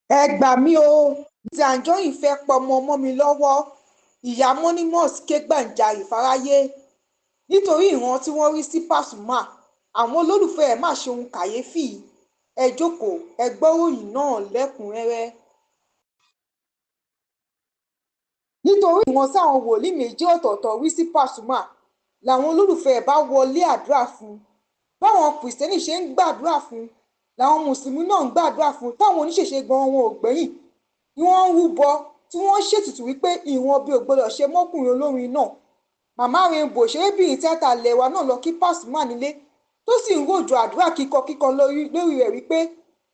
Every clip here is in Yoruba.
ẹ gbà mí o, Lizzy Anjorin fẹ́ pọmọ ọmọ mi lọ́wọ́. Ìyá Moni Moins ké gbàǹjarè fáráyé nítorí ìran tí wọ́n rí sí Pasuma. Àwọn olólùfẹ́ ẹ̀ má ṣe ohun kàyéfì. Ẹ jókòó ẹ gbọ́ ìròyìn náà lẹ́kùnrẹ́rẹ́. Nítorí ìran sáwọn wòlíì méjì ọ̀tọ̀ọ̀tọ̀ rí sí Pasuma làwọn olólùfẹ́ ẹ̀ bá wọlé àdúrà fún un. Báwọn kìrìsìtẹ́nì ṣe ń gbàdúrà fún un làwọn mùsùlùmí náà ń gbàdúrà fún un. Táwọn oníṣẹ̀ṣe gan wọn ò gbẹ̀yìn ni wọ́n ń rúbọ tí wọ́n ṣètùtù wípé ìran bí ò gbọdọ̀ ṣe mọ́kùnrin olórin náà. Màmá Rainbow òṣèrébìnrin tíátà lẹ́wà náà lọ kí Pasuma nílé tó sì ń rọ̀jò àdúrà kíkọ lórí rẹ̀ wípé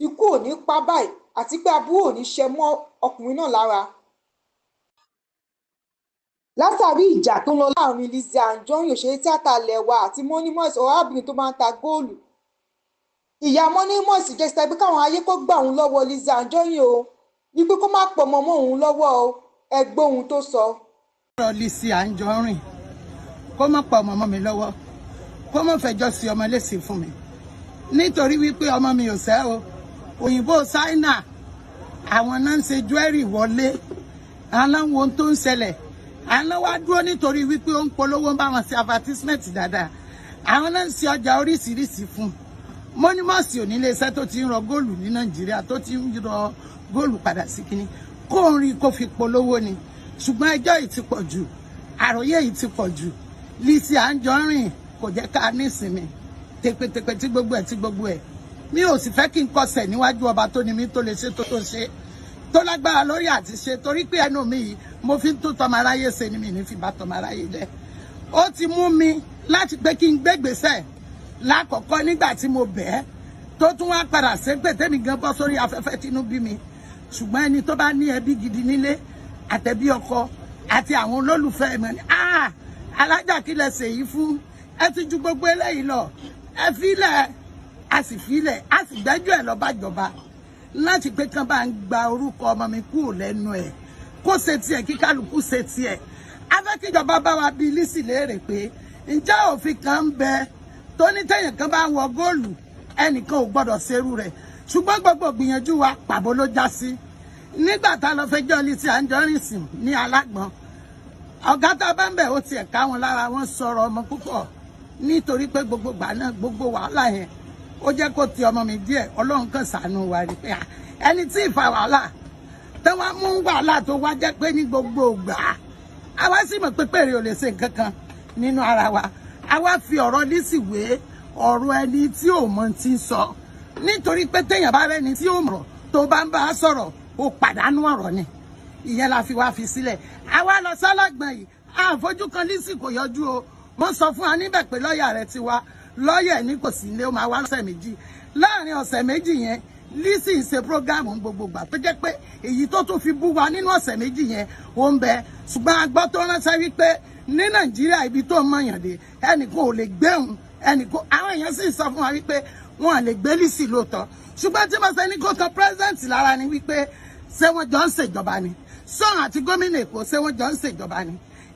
ikú ò ní pa báyìí àti pé aburú ò ní ṣe mọ́ ọkùnrin náà lára. Látàrí ìjà tó ń lọ láàrin Lizzy Anjorin òṣèré tíátà lẹ́wà àti Moni Moins ọ̀rábìnrin tó máa ń ta góòlù. Ìyá Moni Moins jẹ́ síta pé káwọn ayé kó gbà òun lọ́wọ́ Lizzy Anjorin o, wípé kó má pọ̀ mọ́ òun lọ́wọ́ o. Ẹ gbọ́ ohun tó sọ. ọ̀rọ̀ Lizzy Anjorin kó má pọ̀ ọmọ mi lọ́wọ́, kó má fẹjọ́ sí ọmọ léṣe fún mi nítorí wípé ọmọ mi ò sẹ́ o. Òyìnbó Ṣáínà àwọn náà ń ṣe jewelry wọlé, aláwọ̀ ohun tó ń ṣẹlẹ̀, àwọn wá dúró nítorí wípé ó ń polówó ń bá wọn ṣe advertisement dáadáa. Àwọn náà ń ṣe ọjà oríṣiríṣi fún Moni Moins ò ní iléeṣẹ́ tó ti ń rọ góòlù ní Nàìjíríà, tó ti ń rọ góòlù padà sí kínní kó ń rí kó fi polówó ni. Ṣùgbọ́n ẹjọ́ yìí ti pọ̀ jù, àròyé yìí ti pọ̀ jù. Lizzy Anjorin kò jẹ́ ká nísinmi tẹpẹtẹpẹ tí gbogbo ẹ̀ mi ò sì fẹ́ kí n kọsẹ̀ níwájú ọba tó ní mi tó lè ṣe tó ṣe tó lágbára lórí àti ṣe, torí pé ẹnu mi yìí mo fi ń tó tọmọ aráyé ṣe ni mi ní fi bá tọmọ aráyé jẹ. Ó ti mú mi láti pé kí n gbégbèsè lákọ̀ọ́kọ́ nígbà tí mo bẹ̀ẹ́ tó tún wá padà ṣépè tẹ́mi gan bọ́ sórí afẹ́fẹ́ tínú bí mi. Ṣùgbọ́n ẹni tó bá ní ẹbí gidi nílé àtẹ̀bí ọkọ àti àwọn olólùfẹ́ ẹ̀ mọ̀ ní alájà kí lẹ ṣe yìí fún, ẹ ti ju gbogbo eléyìí lọ, ẹ filẹ̀, a sì filẹ̀, a sì gbẹ́jọ́ ẹ̀ lọ bá jọba láti pé kán bá ń gba orúkọ ọmọ mi kúrò lẹ́nu ẹ̀, kó ṣe tiẹ̀ kí kálukú ṣe tiẹ̀. A fẹ́ kíjọba bá wa bí Lizzy léèrè pé ǹjẹ́ òfin kan ń bẹ tó ní tẹ̀yìn kan bá ń wọ góòlù ẹnìkan ò gbọ́dọ̀ ṣerú rẹ̀. Ṣùgbọ́n gbogbo gbìyànjú wa pàbó ló já sí. Nígbà tá a lọ fẹjọ́ Lizzy Anjorin sùn ní Alágbọ̀n, ọ̀gá tá a bá ń bẹ̀ ó tiẹ̀ ká wọn lára, wọn sọ̀rọ̀ ọmọ púpọ̀ nítorí pé gbogbo gbà náà gbogbo wàhálà yẹn ó jẹ́ kó ti ọmọ mi díẹ̀. Ọlọ́run kan ṣàánú wa rí pé ẹni tí ìfà wàhálà tó wá mú wàhálà tó wá jẹ́ pé ní gbogbo ìgbà àwa sì mọ̀ pé pèrè ò lè ṣe nǹkan kan nínú ara wa. Àwa fi ọ̀rọ̀ Lizzy wé ọ̀rọ̀ ẹni tí ò mọ ti ń sọ, nítorí pé téèyàn bá rẹ́ni tí ò mọ̀ tó bá ń bá a sọ̀rọ̀ ó pàdánù ọ̀rọ̀ ni. Ìyẹn la fi wá fi sílẹ̀. Àwa lọ sálàgbọ̀n yìí àfojú kan Lizzy kò yọjú o. Wọ́n sọ fún wa níbẹ̀ pé lọ́ọ̀yà rẹ̀ ti wá, lọ́ọ̀yà ní kò sí ilé, ó máa wá ọ̀sẹ̀ méjì. Láàárín ọ̀sẹ̀ méjì yẹn Lizzy ń ṣe prógáàmù gbogbo gbà tó jẹ́ pé èyí tó tún fi bú wa nínú ọ̀sẹ̀ méjì yẹn ó ń bẹ. Ṣùgbọ́n a gbọ́ tó ránṣẹ́ wípé ní Nàìjíríà ibi tó mọ̀yàn dé ẹnìkan ò lè gbé òun, ẹnìkan àwọn èèyàn sì sọ fún wa wípé wọn à lè gbé Lizzy lóòótọ́. Ṣùgbọ́n tí mo ṣe ní kó kan president lára ni wípé ṣé wọ́n jọ ń ṣèjọba ni, sọ́ọ̀n àti gómìnà Èkó ṣé wọ́n jọ ń ṣèjọba ni.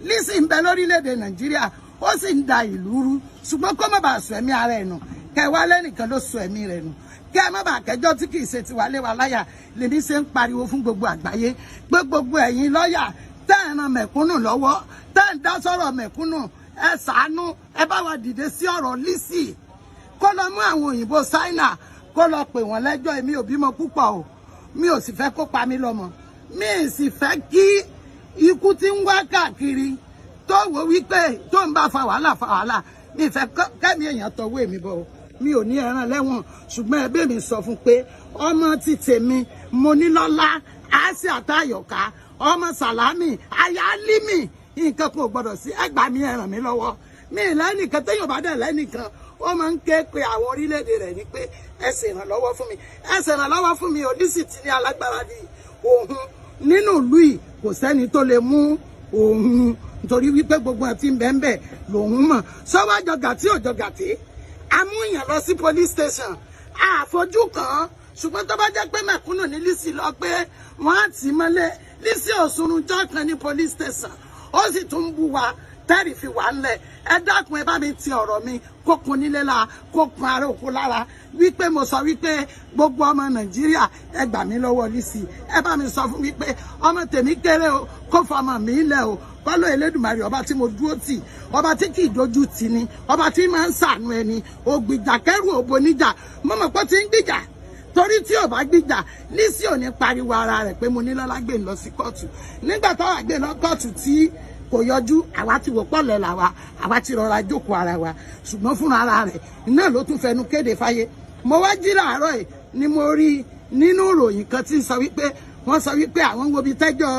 Lizzy ń bẹ lórílẹ̀‐èdè Nàìjíríà ó sì ń da ìlú rú, ṣùgbọ́n kó má bàa sọ ẹ̀mí ara ẹ̀ nù, kẹ wá lẹ́nìkan ló sọ ẹ̀mí rẹ̀ nù, kẹ má bàa kẹjọ́ tí kì í ṣe tiwa lé wa láyà. Lèmi ṣe ń pariwo fún gbogbo àgbáyé pé gbogbo ẹ̀yin lọ́ọ̀yà tẹ́ ẹ̀ ran mẹ̀kúnnù lọ́wọ́, tẹ́ ẹ̀ ń dá sọ̀rọ̀ mẹ̀kúnnù, ẹ ṣàánú, ẹ bá wa dìde sí ọ̀rọ̀ Lizzy. Kó lọ mú àwọn òyìnbó Ṣáínà kó lọ pè wọ́n lẹ́jọ́. Èmi ò bímọ púpọ̀ o, mi ò sì fẹ́ kó pa mí lọ́mọ, mi ì sì fẹ́ kí ikú tí ń wá káàkiri tó wò wípé tó ń bá fa wàhálà, mi ì fẹ́ kẹ́mi èèyàn tọwọ́ èmi bọ̀. Mi ò ní ẹran lẹ́wọ̀n, ṣùgbọ́n ẹbí mi sọ fún pé ọmọ ti tèmi Monílọ́lá Àsíà Táyọ̀ká ọmọ Sàlámì Ayálímì nǹkan kò gbọdọ̀ sí. Ẹgbà mi ẹ ràn mí lọ́wọ́. Mi ì lẹ́nìkan téèyàn bá dẹ̀ lẹ́nìkan ó máa ń ké pe àwọn orílẹ̀-èdè rẹ̀ ní pé ẹ ṣèrànlọ́wọ́ fún mi, ẹ ṣèrànlọ́wọ́ fún mi. Lizzy ti ní alágbára di òun nínú ìlú yìí, kò sẹ́ni tó lè mú òun nítorí wípé gbogbo àti bẹ́ẹ̀ lòun mọ̀. Sọ́wọ́ jọgàtí ò jọgàtí, amúyàn lọ sí police station àfojú kan. Ṣùgbọ́n tó bá jẹ́ pé mẹ̀kúnnù ní Lizzy lọ pé wọ́n á tì í mọ́lẹ̀, Lizzy òṣùrùnjọ́ kan ní police station ó sì tún bú wa tẹ́rì fi wà ńlẹ̀ ẹ dákun ẹ bá mi ti ọ̀rọ̀ mi kó kun nílé la kó kun ara òkú lára wípé mo sọ wípé gbogbo ọmọ Nàìjíríà ẹ gbà mí lọ́wọ́ Lizzy ẹ bá mi sọ fún wípé ọmọ tèmi kéré o kó fọmọ mi lẹ̀ o kọ́lọ́ Elédùmarè ọba tí mo dúró tì ọba tí kì í dojú tì ni ọba tí máa ń ṣàánú ẹni ògbìjà kẹrù òbò níjà mọ́mọ́ pọ́ ti ń gbìjà torí tí ò bá gbìjà Lizzy ò ní pariwo ara rẹ̀ pé mo ní lọ́lá gbé lọ sí kóòtù nígbà táwa gbé lọ kóòtù tí kò yọjú àwa ti wò pọ̀lẹ̀ làwa àwa ti rọra jókòó ara wa ṣùgbọ́n fúnra ara rẹ̀ náà ló tún fẹnu kéde fáyé mo wá jí láàárọ̀ yìí ni mo rí nínú ìròyìn kan tí ń sọ wípé wọ́n sọ wípé àwọn ń wo bí tẹ́jọ́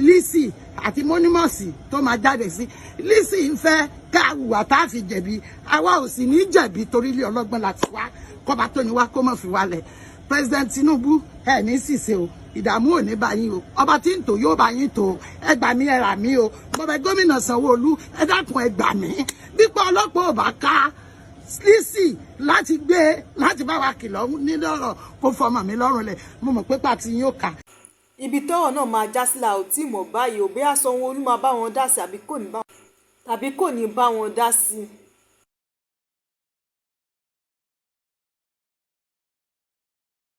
Lizzy àti Moni Moins tó máa jáde sí Lizzy ń fẹ́ káàwùwà tá a fi jẹ̀bi àwa ò sì ní jẹ̀bi torí ilé ọlọ́gbọ́n láti wá kọ́ba tó ní wá kó mọ̀ fi wálẹ̀ President Tinubu ẹ ní ṣìṣe o ìdààmú ò ní bá yín o ọba tí ń tò yóò bá yín tò ẹ gbà mí ẹ rà mí o bọbẹ gómìnà Sanwó-Olú ẹ dákun ẹ gbà mí bípọ ọlọ́pàá ò bá ká Lizzy láti gbé láti bá wa kìlọ̀ nílọ̀rọ̀ kó fọmọ mi lọ́rùn lẹ̀ mo mọ̀ pé pàtí yín ó kà. ibi tọ́rọ̀ náà máa já sílẹ̀ ò tí mọ̀ báyìí ò bóyá Sanwó-Olú máa bá wọn dá sí tàbí kò ní bá wọn dá sí.